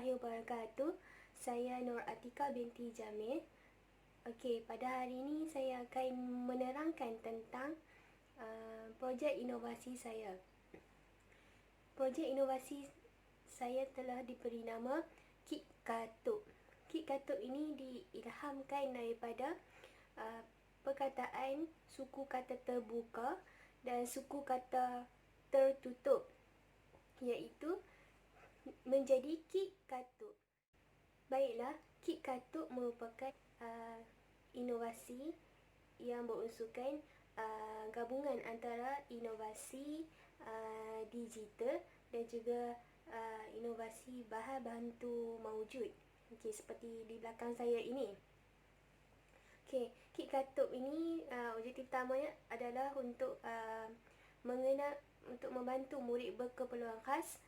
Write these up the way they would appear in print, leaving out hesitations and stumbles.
warahmatullahi wabarakatuh. Saya Nur Atika binti Jamil. Okey, pada hari ini saya akan menerangkan tentang projek inovasi saya. Projek inovasi saya telah diberi nama Kit Katuk. Kit Katuk ini diilhamkan daripada perkataan suku kata terbuka dan suku kata tertutup, iaitu menjadi Kit Katuk. Baiklah, Kit Katuk merupakan inovasi yang berunsurkan gabungan antara inovasi digital dan juga inovasi bahan bantu mawujud. Okey, seperti di belakang saya ini. Okey, Kit Katuk ini objektif utamanya adalah untuk untuk membantu murid berkeperluan khas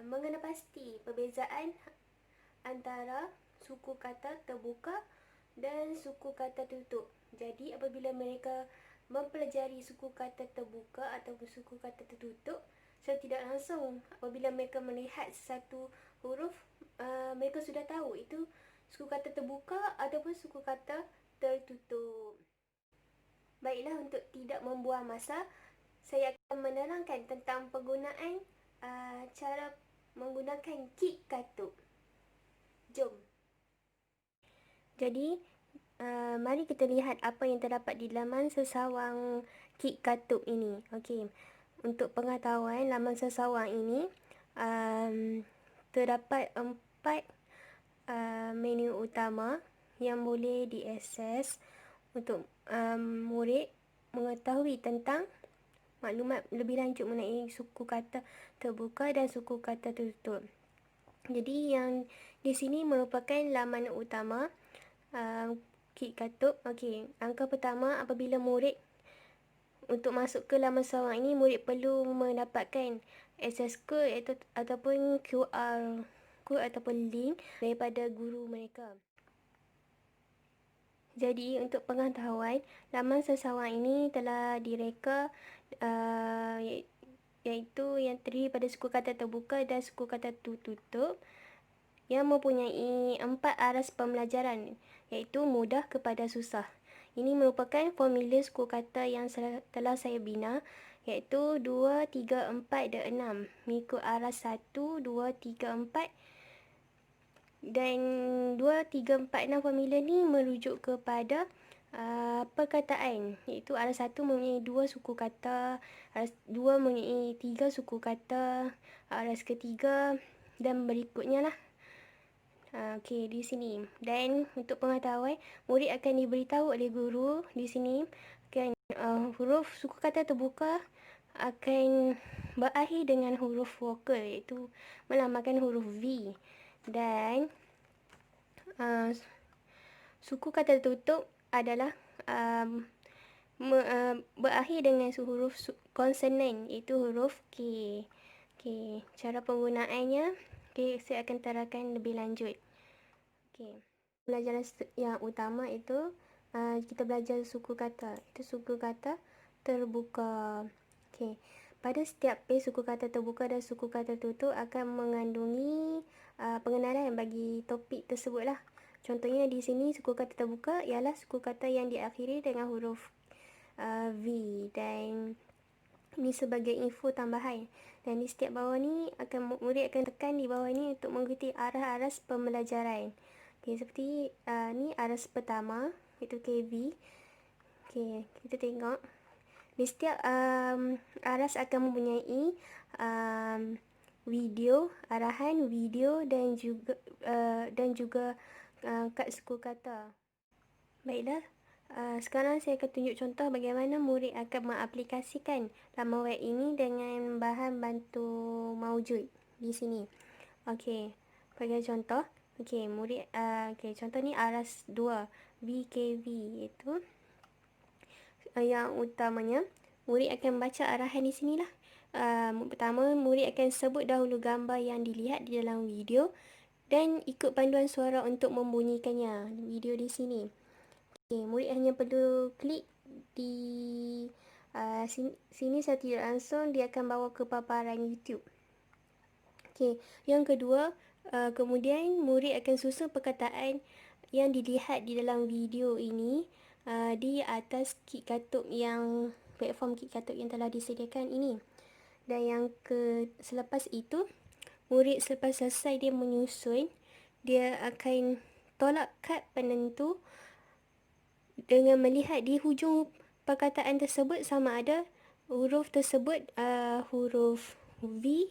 mengenal pasti perbezaan antara suku kata terbuka dan suku kata tertutup. Jadi apabila mereka mempelajari suku kata terbuka ataupun suku kata tertutup, secara tidak langsung apabila mereka melihat satu huruf, mereka sudah tahu itu suku kata terbuka ataupun suku kata tertutup. Baiklah, untuk tidak membuang masa, saya akan menerangkan tentang penggunaan cara menggunakan Kit Katuk. Jom. Jadi, mari kita lihat apa yang terdapat di laman sesawang Kit Katuk ini. Okey. Untuk pengetahuan, laman sesawang ini terdapat 4 menu utama yang boleh diakses untuk murid mengetahui tentang maklumat lebih lanjut mengenai suku kata terbuka dan suku kata tertutup. Jadi yang di sini merupakan laman utama Kit Katuk. Okey, angka pertama, apabila murid untuk masuk ke laman sesawang ini, murid perlu mendapatkan access code ataupun QR code ataupun link daripada guru mereka. Jadi untuk pengetahuan, laman sesawang ini telah direka iaitu yang terdiri pada suku kata terbuka dan suku kata tertutup yang mempunyai 4 aras pembelajaran, iaitu mudah kepada susah. Ini merupakan formula suku kata yang telah saya bina, iaitu 2, 3, 4 dan 6. Mengikut aras 1, 2, 3, 4 dan 2, 3, 4, 6 formula ni merujuk kepada perkataan, iaitu aras 1 mempunyai 2 suku kata, aras 2 mempunyai 3 suku kata, aras ketiga dan berikutnya lah. Okey, di sini. Dan untuk pengetahuan, murid akan diberitahu oleh guru di sini kan huruf suku kata terbuka akan berakhir dengan huruf vokal, iaitu melambangkan huruf V. Dan suku kata tertutup adalah berakhir dengan huruf konsonan, iaitu huruf K. Okey, cara penggunaannya saya akan terangkan lebih lanjut. Okey, pelajaran yang utama itu kita belajar suku kata. Itu suku kata terbuka. Okey, pada setiap page suku kata terbuka dan suku kata tertutup akan mengandungi pengenalan bagi topik tersebut lah. Contohnya di sini suku kata terbuka ialah suku kata yang diakhiri dengan huruf V, dan ini sebagai info tambahan. Dan di setiap bawah ni murid akan tekan di bawah ni untuk mengikuti aras-aras pembelajaran. Okey, seperti ni aras pertama, iaitu KV. Okey, kita tengok di setiap aras akan mempunyai video, arahan video dan juga kad suku kata. Baiklah, sekarang saya akan tunjuk contoh bagaimana murid akan mengaplikasikan laman web ini dengan bahan bantu mawujud di sini. Okey, bagi contoh, okey, murid contoh ni aras 2 VKV, iaitu yang utamanya murid akan baca arahan di sinilah. Pertama, murid akan sebut dahulu gambar yang dilihat di dalam video dan ikut panduan suara untuk membunyikannya. Video di sini. Okay, murid hanya perlu klik di sini secara tidak langsung dia akan bawa ke paparan YouTube. Okay, yang kedua, Kemudian murid akan susun perkataan yang dilihat di dalam video ini di atas kit katuk yang platform kit katuk yang telah disediakan ini. Dan yang selepas itu, murid selepas selesai dia menyusun, dia akan tolak kad penentu dengan melihat di hujung perkataan tersebut sama ada huruf tersebut huruf V,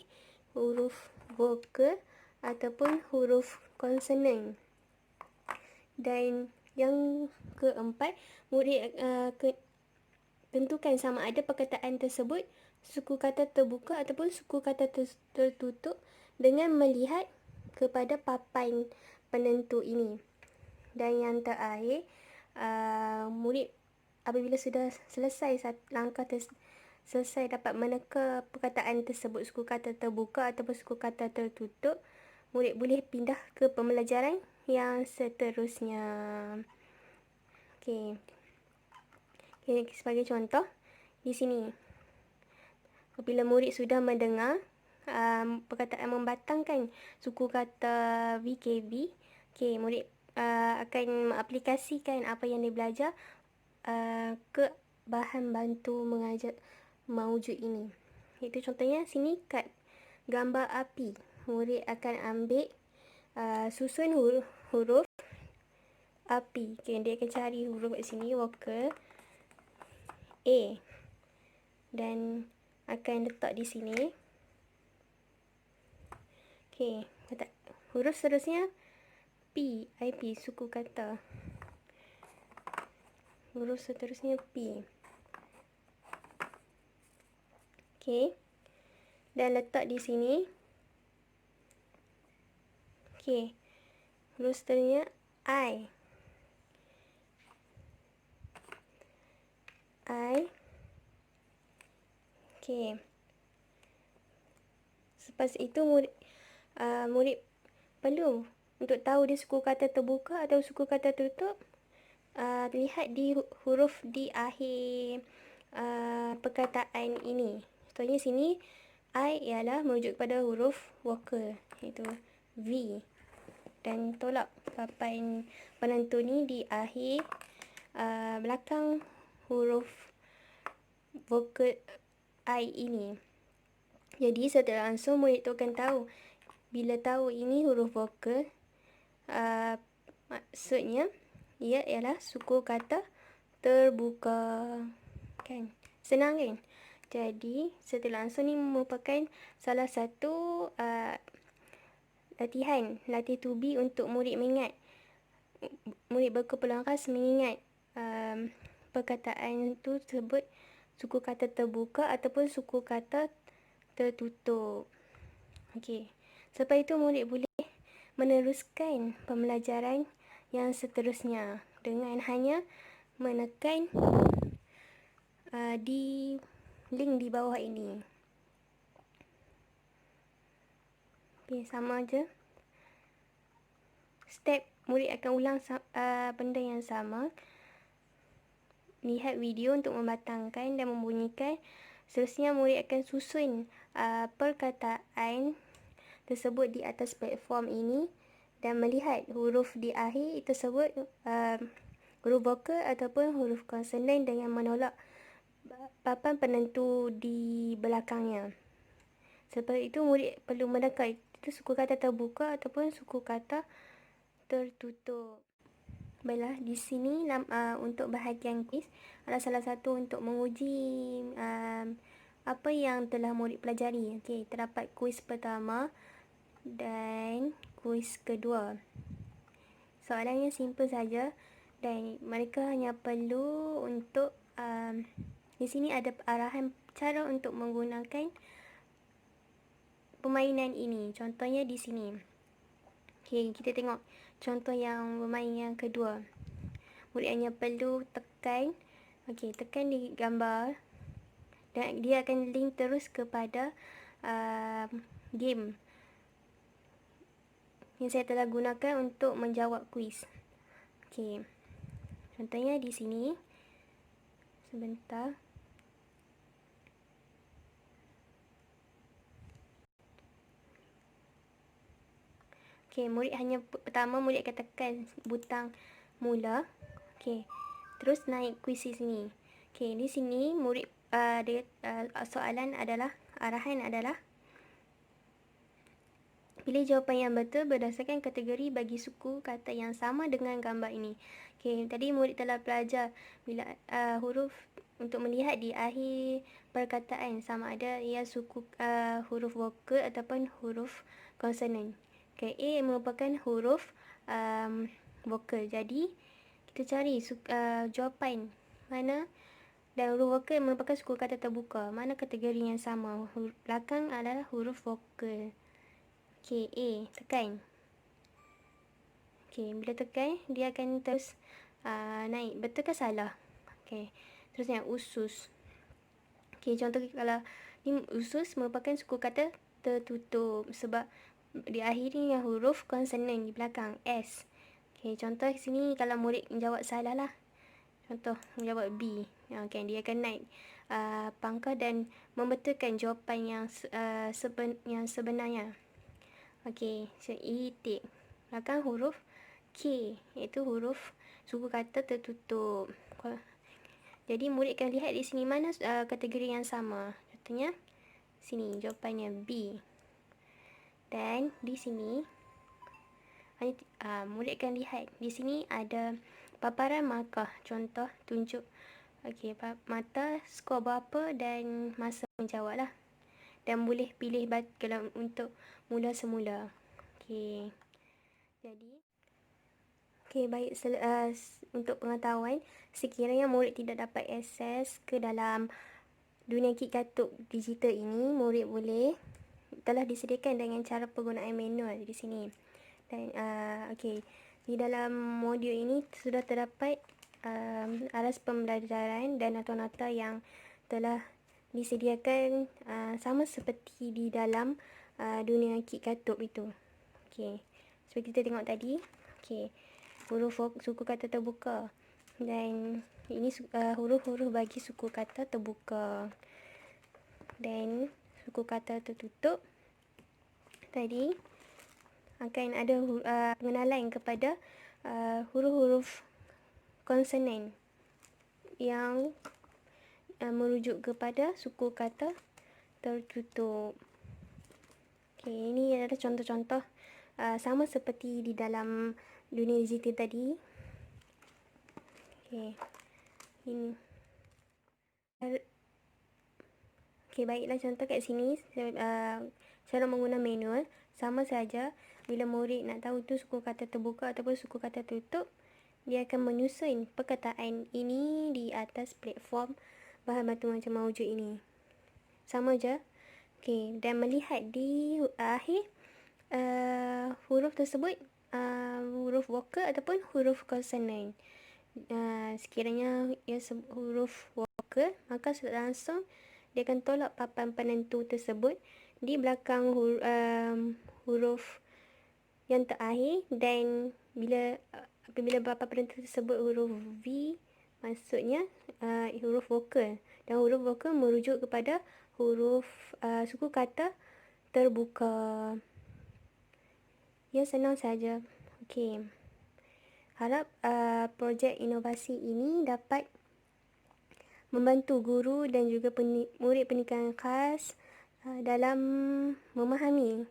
huruf vokal ataupun huruf konsonan. Dan yang keempat, murid tentukan sama ada perkataan tersebut suku kata terbuka ataupun suku kata tertutup dengan melihat kepada papan penentu ini. Dan yang terakhir, murid apabila sudah selesai langkah selesai dapat meneka perkataan tersebut suku kata terbuka ataupun suku kata tertutup, murid boleh pindah ke pembelajaran yang seterusnya. Okey. Sebagai contoh, di sini apabila murid sudah mendengar perkataan membatangkan suku kata VKB, murid akan mengaplikasikan apa yang dia belajar ke bahan bantu mengajar mawujud ini. Itu contohnya sini kad gambar api. Murid akan ambil susun huruf api. Dia akan cari huruf kat sini, vokal A, dan akan letak di sini. Huruf seterusnya P, IP, suku kata. Huruf seterusnya P. Dan letak di sini. Huruf seterusnya I. Selepas itu murid perlu untuk tahu dia suku kata terbuka atau suku kata tutup. Lihat di huruf di akhir perkataan ini. Contohnya sini I ialah merujuk kepada huruf vokal, iaitu V. Dan tolak papan penentu ni di akhir belakang huruf vokal I ini. Jadi secara langsung murid tu akan tahu. Bila tahu ini huruf vokal, maksudnya ia ialah suku kata terbuka. Kan? Senang kan? Jadi secara langsung ni merupakan salah satu latih to be untuk murid mengingat. Murid berkeperluan khas mengingat perkataan tu sebut suku kata terbuka ataupun suku kata tertutup. Selepas itu murid boleh meneruskan pembelajaran yang seterusnya dengan hanya menekan di link di bawah ini. Sama je. Step murid akan ulang benda yang sama. Lihat video untuk membatangkan dan membunyikan. Seterusnya murid akan susun perkataan tersebut di atas platform ini dan melihat huruf di akhir tersebut huruf vokal ataupun huruf konsonan dengan menolak papan penentu di belakangnya. Selepas itu murid perlu mendekat itu suku kata terbuka ataupun suku kata tertutup. Baiklah, di sini untuk bahagian kuis adalah salah satu untuk menguji apa yang telah murid pelajari. Terdapat kuis pertama dan kuis kedua. Soalannya simple saja dan mereka hanya perlu untuk di sini ada arahan cara untuk menggunakan permainan ini. Contohnya di sini. Kita tengok contoh yang bermain yang kedua. Murid hanya perlu tekan di gambar dan dia akan link terus kepada game yang saya telah gunakan untuk menjawab kuis. Contohnya di sini. Sebentar. Okey, pertama murid akan tekan butang mula. Okey. Terus naik kuisi sini. Okey, di sini murid soalan adalah arahan adalah pilih jawapan yang betul berdasarkan kategori bagi suku kata yang sama dengan gambar ini. Okey, tadi murid telah belajar bila huruf untuk melihat di akhir perkataan sama ada ia huruf vokal ataupun huruf konsonan. Okey, A merupakan huruf vokal. Jadi kita cari jawapan mana, dan huruf vokal merupakan suku kata terbuka. Mana kategori yang sama? Belakang adalah huruf vokal. Okey, A tekan. Okey, bila tekan dia akan terus naik. Betul ke salah? Okey. Terusnya usus. Okey, contoh kalau ni usus merupakan suku kata tertutup sebab diakhiri dengan huruf konsonan di belakang S. Okey, contoh sini kalau murid menjawab salah lah. Contoh menjawab B. Okey, dia akan naik pangkah dan membetulkan jawapan yang sebenarnya. Okey, so itik. Belakang huruf K, iaitu huruf suku kata tertutup. Jadi murid akan lihat di sini mana kategori yang sama. Contohnya sini jawapannya B. Dan di sini murid akan lihat di sini ada paparan markah. Contoh tunjuk okey, mata, skor berapa dan masa menjawab lah. Dan boleh pilih kalau untuk mula semula. Okey. Jadi okey, baik, untuk pengetahuan, sekiranya murid tidak dapat akses ke dalam dunia kit katuk digital ini, murid telah disediakan dengan cara penggunaan manual di sini. Dan okey, di dalam modul ini sudah terdapat aras pembelajaran dan nota-nota yang telah disediakan sama seperti di dalam dunia kit katuk itu. Okey, seperti kita tengok tadi. Okey, huruf suku kata terbuka, dan ini huruf-huruf bagi suku kata terbuka. Dan suku kata tertutup tadi akan ada pengenalan kepada huruf-huruf konsonan yang merujuk kepada suku kata tertutup. Okey, ini adalah contoh-contoh sama seperti di dalam dunia digital tadi. Okey, ini. Okey, baiklah, contoh kat sini cara menggunakan manual sama saja. Bila murid nak tahu tu suku kata terbuka ataupun suku kata tutup, dia akan menyusun perkataan ini di atas platform bahan batu macam mawujud ini. Sama je. Okey, dan melihat di akhir huruf tersebut huruf vokal ataupun huruf konsonan. Sekiranya ia huruf vokal, maka langsung dia akan tolak papan penentu tersebut di belakang huruf yang terakhir, dan apabila papan penentu tersebut huruf V, maksudnya huruf vokal, dan huruf vokal merujuk kepada huruf suku kata terbuka. Ya, senang saja. Okey, harap projek inovasi ini dapat membantu guru dan juga murid pendidikan khas dalam memahami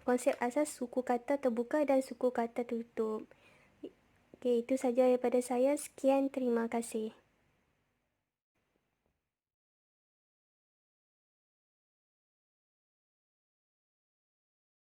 konsep asas suku kata terbuka dan suku kata tutup. Okey, itu saja daripada saya. Sekian, terima kasih.